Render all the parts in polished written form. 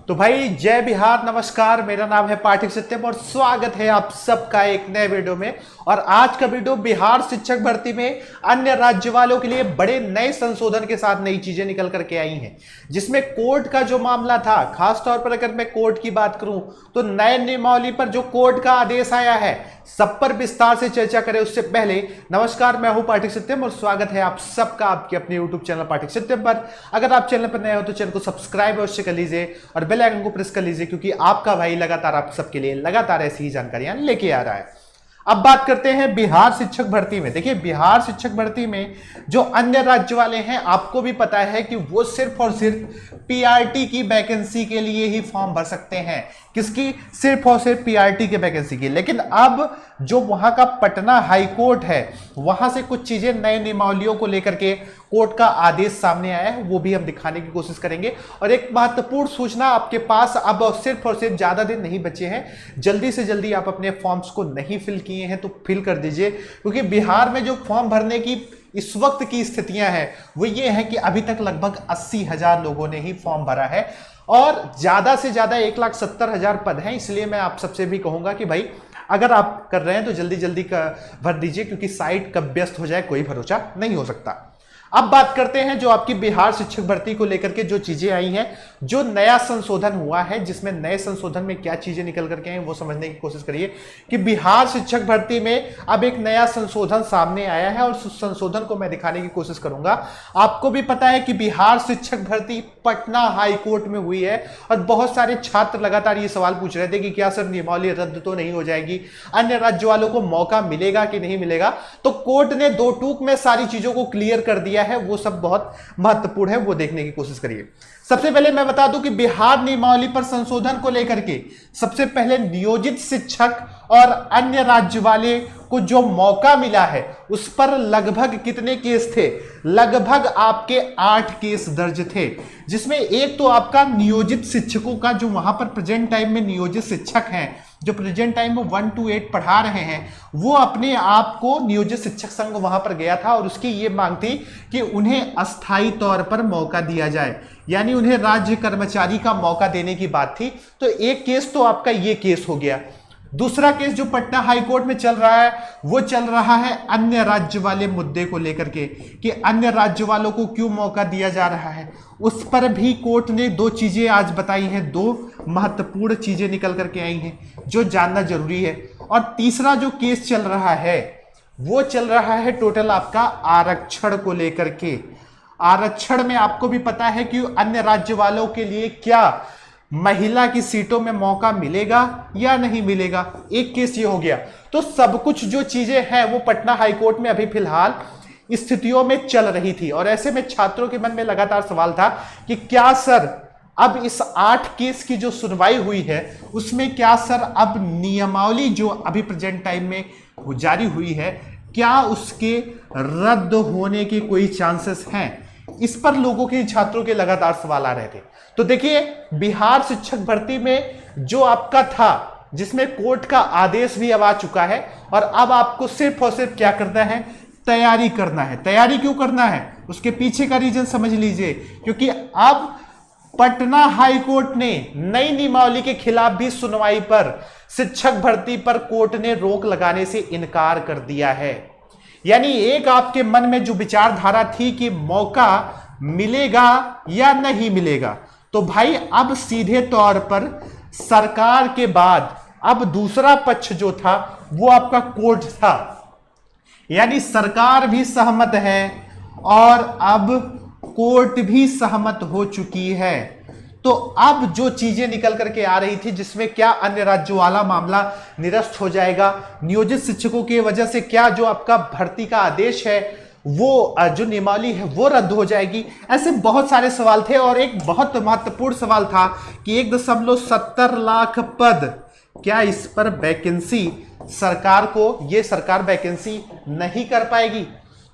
तो भाई जय बिहार, नमस्कार। मेरा नाम है पाठक सत्यम और स्वागत है आप सबका एक नए वीडियो में। और आज का वीडियो बिहार शिक्षक भर्ती में अन्य राज्य वालों के लिए बड़े नए संशोधन के साथ नई चीजें निकल करके आई हैं, जिसमें कोर्ट का जो मामला था, खास तौर पर अगर मैं कोर्ट की बात करूं तो नए नियमावली पर जो कोर्ट का आदेश आया है, सब पर विस्तार से चर्चा करें। उससे पहले नमस्कार, मैं हूं पाठक सत्यम और स्वागत है आप सबका आपके अपने यूट्यूब चैनल पाठक सत्यम पर। अगर आप चैनल पर नए हो तो चैनल को सब्सक्राइब अवश्य कर लीजिए और बेल आइकन को प्रेस कर लीजिए, क्योंकि आपका भाई लगातार आप सबके लिए लगातार ऐसी ही जानकारियां लेके आ रहा है। अब बात करते हैं बिहार शिक्षक भर्ती में। देखिए, बिहार शिक्षक भर्ती में जो अन्य राज्य वाले हैं, आपको भी पता है कि वो सिर्फ और सिर्फ पीआरटी की वैकेंसी के लिए ही फॉर्म भर सकते हैं। किसकी? सिर्फ और सिर्फ पीआरटी की वैकेंसी की। लेकिन अब जो वहां का पटना हाई कोर्ट है, वहां से कुछ चीजें नए नियमावलियों को लेकर के कोर्ट का आदेश सामने आया है, वो भी हम दिखाने की कोशिश करेंगे। और एक महत्वपूर्ण सूचना आपके पास अब सिर्फ और सिर्फ ज्यादा दिन नहीं बचे हैं। जल्दी से जल्दी आप अपने फॉर्म्स को नहीं फिल किए हैं तो फिल कर दीजिए, क्योंकि बिहार में जो फॉर्म भरने की इस वक्त की स्थितियां हैं वो ये है कि अभी तक लगभग 80,000 लोगों ने ही फॉर्म भरा है और ज्यादा से ज्यादा 1,70,000 पद हैं। इसलिए मैं आप सबसे भी कहूंगा कि भाई अगर आप कर रहे हैं तो जल्दी जल्दी भर दीजिए, क्योंकि साइट कब व्यस्त हो जाए कोई भरोसा नहीं हो सकता। अब बात करते हैं जो आपकी बिहार शिक्षक भर्ती को लेकर के जो चीजें आई हैं, जो नया संशोधन हुआ है, जिसमें नए संशोधन में क्या चीजें निकल करके आई वो समझने की कोशिश करिए कि बिहार शिक्षक भर्ती में अब एक नया संशोधन सामने आया है और उस संशोधन को मैं दिखाने की कोशिश करूंगा। आपको भी पता है कि बिहार शिक्षक भर्ती पटना हाई कोर्ट में हुई है और बहुत सारे छात्र लगातार ये सवाल पूछ रहे थे कि क्या सर नियमावली रद्द तो नहीं हो जाएगी, अन्य राज्य वालों को मौका मिलेगा कि नहीं मिलेगा। तो कोर्ट ने दो टूक में सारी चीजों को क्लियर कर दिया है, वो सब बहुत महत्वपूर्ण है, वो देखने की कोशिश करिए। सबसे पहले मैं बता दूं कि बिहार नियमावली पर संशोधन को लेकर के सबसे पहले नियोजित शिक्षक और अन्य राज्य वाले को जो मौका मिला है उस पर लगभग कितने केस थे? लगभग आपके 8 केस दर्ज थे, जिसमें एक तो आपका नियोजित शिक्षकों का, जो वहां पर प्रेजेंट टाइम में नियोजित शिक्षक हैं, जो प्रेजेंट टाइम में 1 to 8 पढ़ा रहे हैं, वो अपने आप को नियोजित शिक्षक संघ वहां पर गया था और उसकी ये मांग थी कि उन्हें अस्थायी तौर पर मौका दिया जाए, यानी उन्हें राज्य कर्मचारी का मौका देने की बात थी। तो एक केस तो आपका ये केस हो गया। दूसरा केस जो पटना हाई कोर्ट में चल रहा है वो चल रहा है अन्य राज्य वाले मुद्दे को लेकर के, कि अन्य राज्य वालों को क्यों मौका दिया जा रहा है। उस पर भी कोर्ट ने दो चीजें आज बताई हैं, दो महत्वपूर्ण चीजें निकल करके आई हैं जो जानना जरूरी है। और तीसरा जो केस चल रहा है वो चल रहा है टोटल आपका आरक्षण को लेकर के। आरक्षण में आपको भी पता है कि अन्य राज्य वालों के लिए क्या महिला की सीटों में मौका मिलेगा या नहीं मिलेगा। एक केस ये हो गया। तो सब कुछ जो चीजें हैं वो पटना हाई कोर्ट में अभी फिलहाल स्थितियों में चल रही थी और ऐसे में छात्रों के मन में लगातार सवाल था कि क्या सर अब इस 8 केस की जो सुनवाई हुई है उसमें क्या सर अब नियमावली जो अभी प्रेजेंट टाइम में जारी हुई है, क्या उसके रद्द होने के कोई चांसेस हैं? इस पर लोगों के, छात्रों के लगातार सवाल आ रहे थे। तो देखिए, बिहार शिक्षक भर्ती में जो आपका था, जिसमें कोर्ट का आदेश भी अब आ चुका है और अब आपको सिर्फ और सिर्फ क्या करना है? तैयारी करना है। तैयारी क्यों करना है उसके पीछे का रीजन समझ लीजिए, क्योंकि अब पटना हाई कोर्ट ने नई नियमावली के खिलाफ भी सुनवाई पर शिक्षक भर्ती पर कोर्ट ने रोक लगाने से इनकार कर दिया है। यानी एक आपके मन में जो विचारधारा थी कि मौका मिलेगा या नहीं मिलेगा, तो भाई अब सीधे तौर पर सरकार के बाद अब दूसरा पक्ष जो था वो आपका कोर्ट था। यानी सरकार भी सहमत है और अब कोर्ट भी सहमत हो चुकी है। तो अब जो चीजें निकल करके आ रही थी, जिसमें क्या अन्य राज्यों वाला मामला निरस्त हो जाएगा, नियोजित शिक्षकों की वजह से क्या जो आपका भर्ती का आदेश है वो जो नियमावली है वो रद्द हो जाएगी, ऐसे बहुत सारे सवाल थे। और एक बहुत महत्वपूर्ण सवाल था कि 1.70 लाख पद, क्या इस पर वैकेंसी सरकार को, ये सरकार वैकेंसी नहीं कर पाएगी?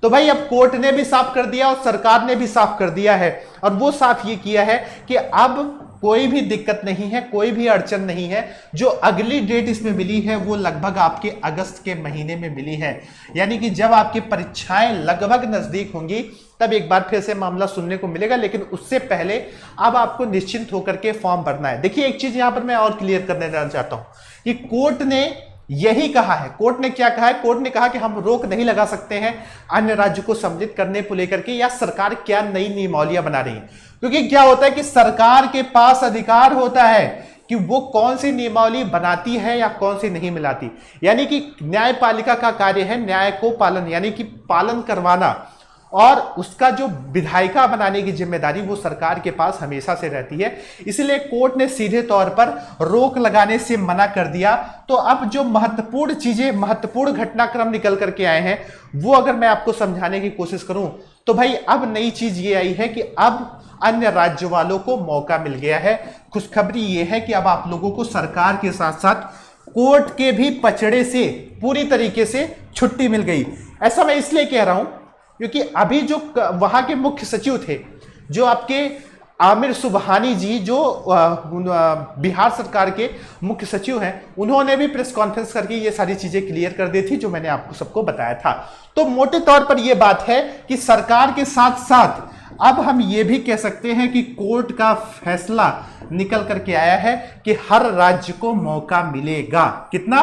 तो भाई अब कोर्ट ने भी साफ कर दिया और सरकार ने भी साफ कर दिया है, और वो साफ ये किया है कि अब कोई भी दिक्कत नहीं है, कोई भी अड़चन नहीं है। जो अगली डेट इसमें मिली है वो लगभग आपके अगस्त के महीने में मिली है, यानी कि जब आपकी परीक्षाएं लगभग नजदीक होंगी तब एक बार फिर से मामला सुनने को मिलेगा। लेकिन उससे पहले अब आपको निश्चिंत होकर के फॉर्म भरना है। देखिए एक चीज यहां पर मैं और क्लियर करने जाना चाहता हूं कि कोर्ट ने यही कहा है। कोर्ट ने क्या कहा है? कोर्ट ने कहा कि हम रोक नहीं लगा सकते हैं अन्य राज्य को सम्मिलित करने को लेकर के, या सरकार क्या नई नियमावलियां बना रही है। क्योंकि क्या होता है कि सरकार के पास अधिकार होता है कि वो कौन सी नियमावली बनाती है या कौन सी नहीं मिलाती। यानी कि न्यायपालिका का कार्य है न्याय को पालन, यानी कि पालन करवाना, और उसका जो विधायिका बनाने की जिम्मेदारी वो सरकार के पास हमेशा से रहती है। इसलिए कोर्ट ने सीधे तौर पर रोक लगाने से मना कर दिया। तो अब जो महत्वपूर्ण चीजें, महत्वपूर्ण घटनाक्रम निकल करके आए हैं, वो अगर मैं आपको समझाने की कोशिश करूं तो भाई अब नई चीज ये आई है कि अब अन्य राज्य वालों को मौका मिल गया है। खुशखबरी ये है कि अब आप लोगों को सरकार के साथ साथ कोर्ट के भी पचड़े से पूरी तरीके से छुट्टी मिल गई। ऐसा मैं इसलिए कह रहा हूं क्योंकि अभी जो वहां के मुख्य सचिव थे, जो आपके आमिर सुबहानी जी, जो बिहार सरकार के मुख्य सचिव हैं, उन्होंने भी प्रेस कॉन्फ्रेंस करके ये सारी चीजें क्लियर कर दी थी जो मैंने आपको सबको बताया था। तो मोटे तौर पर यह बात है कि सरकार के साथ साथ अब हम ये भी कह सकते हैं कि कोर्ट का फैसला निकल करके आया है कि हर राज्य को मौका मिलेगा। कितना?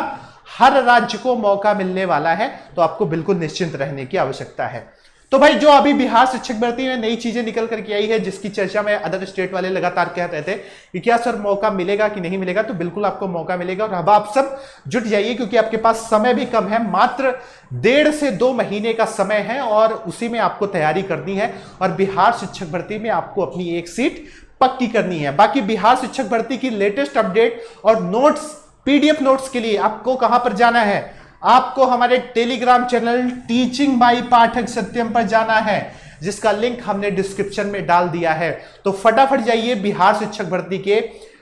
हर राज्य को मौका मिलने वाला है। तो आपको बिल्कुल निश्चिंत रहने की आवश्यकता है। तो भाई जो अभी बिहार शिक्षक भर्ती में नई चीजें निकल करके आई है, जिसकी चर्चा में अदर स्टेट वाले लगातार कह रहे थे कि क्या सर मौका मिलेगा कि नहीं मिलेगा, तो बिल्कुल आपको मौका मिलेगा। और अब आप सब जुट जाइए क्योंकि आपके पास समय भी कम है, मात्र 1.5 से 2 महीने का समय है और उसी में आपको तैयारी करनी है। और बिहार शिक्षक भर्ती में आपको अपनी एक सीट पक्की करनी है। बाकी बिहार शिक्षक भर्ती की लेटेस्ट अपडेट और नोट्स, पीडीएफ नोट्स के लिए आपको कहां पर जाना है? आपको हमारे टेलीग्राम चैनल टीचिंग बाय पाठक सत्यम पर जाना है, जिसका लिंक हमने डिस्क्रिप्शन में डाल दिया है। तो फटाफट जाइए। बिहार शिक्षक भर्ती के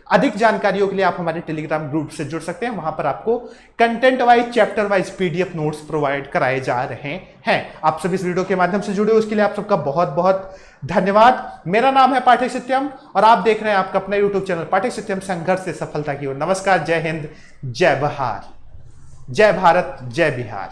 अधिक जानकारियों के लिए आप हमारे टेलीग्राम ग्रुप से जुड़ सकते हैं। वहां पर आपको content wise, chapter wise PDF notes provide कराए जा रहे हैं। आप सब इस वीडियो के माध्यम से जुड़े, उसके लिए आप सबका बहुत बहुत धन्यवाद। मेरा नाम है पाठक सत्यम और आप देख रहे हैं आपका अपना यूट्यूब चैनल पाठक सत्यम, संघर्ष से सफलता की ओर। नमस्कार, जय हिंद, जय बिहार, जय भारत, जय बिहार।